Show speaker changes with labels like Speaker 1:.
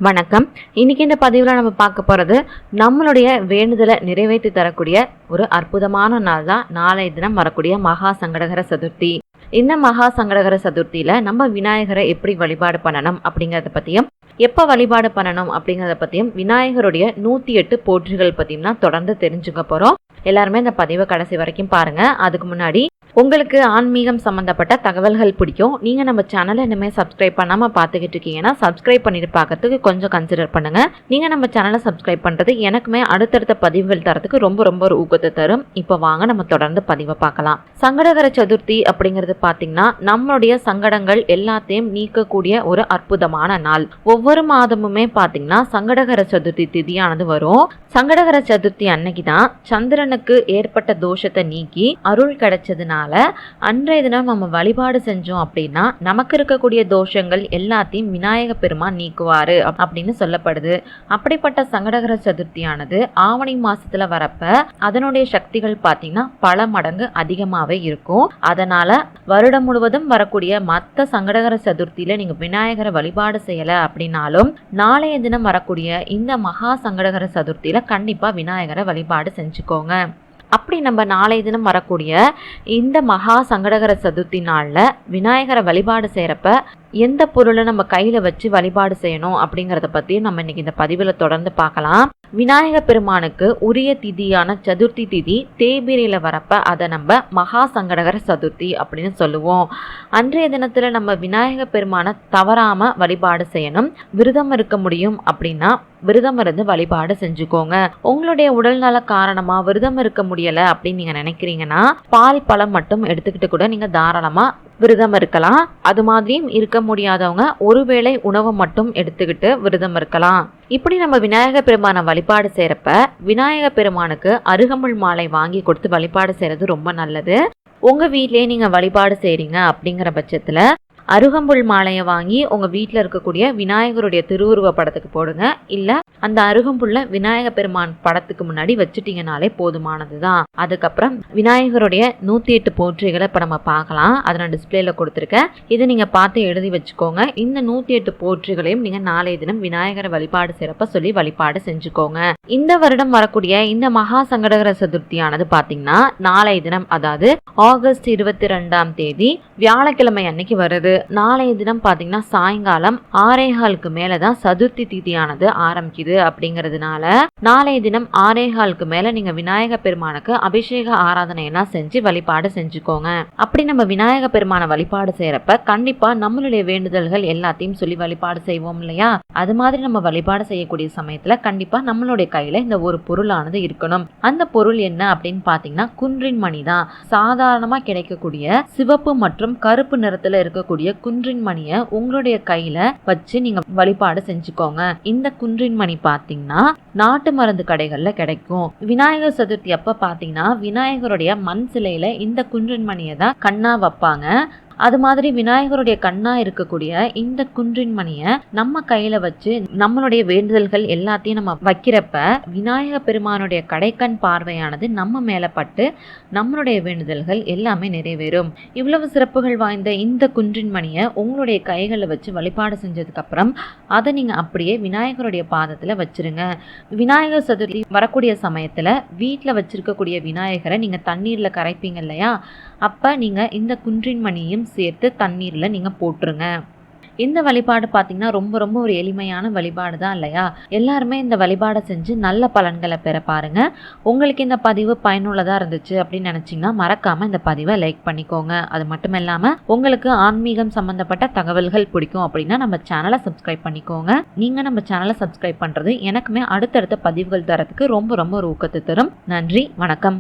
Speaker 1: வணக்கம். இன்னைக்கு இந்த பதிவில் நம்ம பார்க்க போகிறது நம்மளுடைய வேண்டுதலை நிறைவேற்றி தரக்கூடிய ஒரு அற்புதமான நாள் தான் நாளைய தினம் வரக்கூடிய மகா சங்கடகர சதுர்த்தி. இந்த மகா சங்கடகர சதுர்த்தியில் நம்ம விநாயகரை எப்படி வழிபாடு பண்ணணும் அப்படிங்கிறத பற்றியும், எப்போ வழிபாடு பண்ணணும் அப்படிங்கிறத பற்றியும், விநாயகருடைய 108 போற்றிகள் பற்றியும் தான் தொடர்ந்து தெரிஞ்சுக்க போகிறோம். எல்லாருமே இந்த பதிவை கடைசி வரைக்கும் பாருங்கள். அதுக்கு முன்னாடி உங்களுக்கு ஆன்மீகம் சம்மந்தப்பட்ட தகவல்கள் பிடிக்கும், நீங்கள் நம்ம சேனலை இனிமேல் சப்ஸ்கிரைப் பண்ணாமல் பார்த்துக்கிட்டு இருக்கீங்கன்னா சப்ஸ்கிரைப் பண்ணிட்டு பார்க்கறதுக்கு கொஞ்சம் கன்சிடர் பண்ணுங்கள். நீங்கள் நம்ம சேனலை சப்ஸ்கிரைப் பண்ணுறது எனக்குமே அடுத்தடுத்த பதிவுகள் தரத்துக்கு ரொம்ப ஒரு ஊக்கத்தை தரும். இப்போ வாங்க நம்ம தொடர்ந்து பதிவை பார்க்கலாம். சங்கடகர சதுர்த்தி அப்படிங்கிறது பார்த்தீங்கன்னா நம்மளுடைய சங்கடங்கள் எல்லாத்தையும் நீக்கக்கூடிய ஒரு அற்புதமான நாள். ஒவ்வொரு மாதமுமே பார்த்தீங்கன்னா சங்கடகர சதுர்த்தி திதியானது வரும். சங்கடகர சதுர்த்தி அன்னைக்கு தான் சந்திரனுக்கு ஏற்பட்ட தோஷத்தை நீக்கி அருள் கிடைச்சதுனால அன்றைய தினம் நம்ம வழிபாடு செஞ்சோம் அப்படின்னா நமக்கு இருக்கக்கூடிய தோஷங்கள் எல்லாத்தையும் விநாயக பெருமான் நீக்குவாரு அப்படின்னு சொல்லப்படுது. அப்படிப்பட்ட சங்கடகர சதுர்த்தியானது ஆவணி மாசத்துல வரப்ப அதனுடைய சக்திகள் பார்த்தீங்கன்னா பல மடங்கு அதிகமாவே இருக்கும். அதனால வருடம் முழுவதும் வரக்கூடிய மற்ற சங்கடகர சதுர்த்தியில நீங்க விநாயகரை வழிபாடு செய்யல அப்படின்னாலும் நாளைய தினம் வரக்கூடிய இந்த மகா சங்கடகர சதுர்த்தியில கண்டிப்பா விநாயகரை வழிபாடு செஞ்சுக்கோங்க. அப்படி நம்ம நாளைய தினம் வரக்கூடிய இந்த மகா சங்கடகர சதுர்த்தி நாளில் விநாயகரை வழிபாடு செய்கிறப்ப எந்த பொருளை நம்ம கையில் வச்சு வழிபாடு செய்யணும் அப்படிங்கிறத பற்றியும் நம்ம இன்னைக்கு இந்த பதிவில் தொடர்ந்து பார்க்கலாம். விநாயக பெருமானுக்கு உரிய திதியான சதுர்த்தி திதி தேய்பிரையில் வரப்ப அதை நம்ம மகா சங்கடகர சதுர்த்தி அப்படின்னு சொல்லுவோம். அன்றைய தினத்தில் நம்ம விநாயக பெருமானை தவறாமல் வழிபாடு செய்யணும். விரதம் இருக்க முடியும் அப்படின்னா விரதம் இருந்து வழிபாடு செஞ்சுக்கோங்க. உங்களுடைய உடல்நல காரணமா விரதம் இருக்க முடியல அப்படின்னு நீங்க நினைக்கிறீங்கன்னா பால் பழம் மட்டும் எடுத்துக்கிட்டு கூட நீங்க தாராளமா விரதம் இருக்கலாம். அது மாதிரியும் இருக்க முடியாதவங்க ஒருவேளை உணவு மட்டும் எடுத்துக்கிட்டு விரதம் இருக்கலாம். இப்படி நம்ம விநாயக பெருமானை வழிபாடு செய்யறப்ப விநாயக பெருமானுக்கு அருகம்புல் மாலை வாங்கி கொடுத்து வழிபாடு செய்யறது ரொம்ப நல்லது. உங்க வீட்லயே நீங்க வழிபாடு செய்றீங்க அப்படிங்கிற பட்சத்துல அருகம்புல் மாலையை வாங்கி உங்க வீட்டில் இருக்கக்கூடிய விநாயகருடைய திருவுருவ படத்துக்கு போடுங்க. இல்ல அந்த அருகம்புல்ல விநாயக பெருமான் படத்துக்கு முன்னாடி வச்சுட்டீங்கனாலே போதுமானதுதான். அதுக்கப்புறம் விநாயகருடைய 108 போற்றிகளை இப்ப நம்ம பார்க்கலாம். அதை நான் டிஸ்பிளேல கொடுத்துருக்கேன். இதை நீங்க பார்த்து எழுதி வச்சுக்கோங்க. இந்த 108 போற்றிகளையும் நீங்க நாளைய தினம் விநாயகரை வழிபாடு செய்யறப்ப சொல்லி வழிபாடு செஞ்சுக்கோங்க. இந்த வருடம் வரக்கூடிய இந்த மகா சங்கடகர சதுர்த்தியானது பாத்தீங்கன்னா நாளைய தினம், அதாவது ஆகஸ்ட் 22ஆம் தேதி வியாழக்கிழமை அன்னைக்கு வருது. நாளைய தினம் பாத்தீங்கன்னா சாயங்காலம் 6:15 மேலதான் சதுர்த்தி திதியானது ஆரம்பிக்குது. அப்படிங்கிறதுனால நாளைய தினம் 6:15 மேல நீங்க விநாயக பெருமானுக்கு அபிஷேக ஆராதனை எல்லாம் செஞ்சு வழிபாடு செஞ்சுக்கோங்க. அப்படி நம்ம விநாயக பெருமான வழிபாடு செய்யறப்ப கண்டிப்பா நம்மளுடைய வேண்டுதல்கள் எல்லாத்தையும் சொல்லி வழிபாடு செய்வோம் இல்லையா? அது மாதிரி நம்ம வழிபாடு செய்யக்கூடிய சமயத்துல கண்டிப்பா நம்மளுடைய கையில இந்த ஒரு பொருளானது இருக்கணும். அந்த பொருள் என்ன அப்படின்னு பாத்தீங்கன்னா குன்றின் மணி தான். சாதாரணமா கிடைக்கக்கூடிய சிவப்பு மற்றும் கருப்பு நிறத்துல இருக்கக்கூடிய குன்றின் மணியை உங்களுடைய கையில வச்சு நீங்க வழிபாடு செஞ்சுக்கோங்க. இந்த குன்றின் மணி பாத்தீங்கன்னா நாட்டு மருந்து கடைகள்ல கிடைக்கும். விநாயகர் சதுர்த்தி அப்ப பாத்தீங்கன்னா விநாயகருடைய மண் சிலையில இந்த குன்றின் மணியை தான் கண்ணா வைப்பாங்க. அது மாதிரி விநாயகருடைய கண்ணா இருக்கக்கூடிய இந்த குன்றின் மணியை நம்ம கையில வச்சு நம்மளுடைய வேண்டுதல்கள் எல்லாத்தையும் நம்ம வைக்கிறப்ப விநாயக பெருமானுடைய கடைக்கண் பார்வையானது நம்ம மேல பட்டு நம்மளுடைய வேண்டுதல்கள் எல்லாமே நிறைவேறும். இவ்வளவு சிறப்புகள் வாய்ந்த இந்த குன்றின் மணியை உங்களுடைய கைகளை வச்சு வழிபாடு செஞ்சதுக்கு அப்புறம் அதை நீங்க அப்படியே விநாயகருடைய பாதத்துல வச்சிருங்க. விநாயகர் சதுர்த்தி வரக்கூடிய சமயத்துல வீட்டுல வச்சிருக்கக்கூடிய விநாயகரை நீங்க தண்ணீர்ல கரைப்பீங்க இல்லையா? அப்ப நீங்க இந்த குன்றின் மணியும் சேர்த்து தண்ணீர்ல நீங்க போட்டுருங்க. இந்த வழிபாடு பார்த்தீங்கன்னா ரொம்ப ஒரு எளிமையான வழிபாடு தான் இல்லையா? எல்லாருமே இந்த வழிபாடை செஞ்சு நல்ல பலன்களை பெற பாருங்க. உங்களுக்கு இந்த பதிவு பயனுள்ளதாக இருந்துச்சு அப்படின்னு நினச்சிங்கன்னா மறக்காமல் இந்த பதிவை லைக் பண்ணிக்கோங்க. அது மட்டும் இல்லாமல் உங்களுக்கு ஆன்மீகம் சம்மந்தப்பட்ட தகவல்கள் பிடிக்கும் அப்படின்னா நம்ம சேனலை சப்ஸ்கிரைப் பண்ணிக்கோங்க. நீங்கள் நம்ம சேனலை சப்ஸ்கிரைப் பண்ணுறது எனக்குமே அடுத்தடுத்த பதிவுகள் தரத்துக்கு ரொம்ப ஒரு ஊக்கத்தை தரும். நன்றி, வணக்கம்.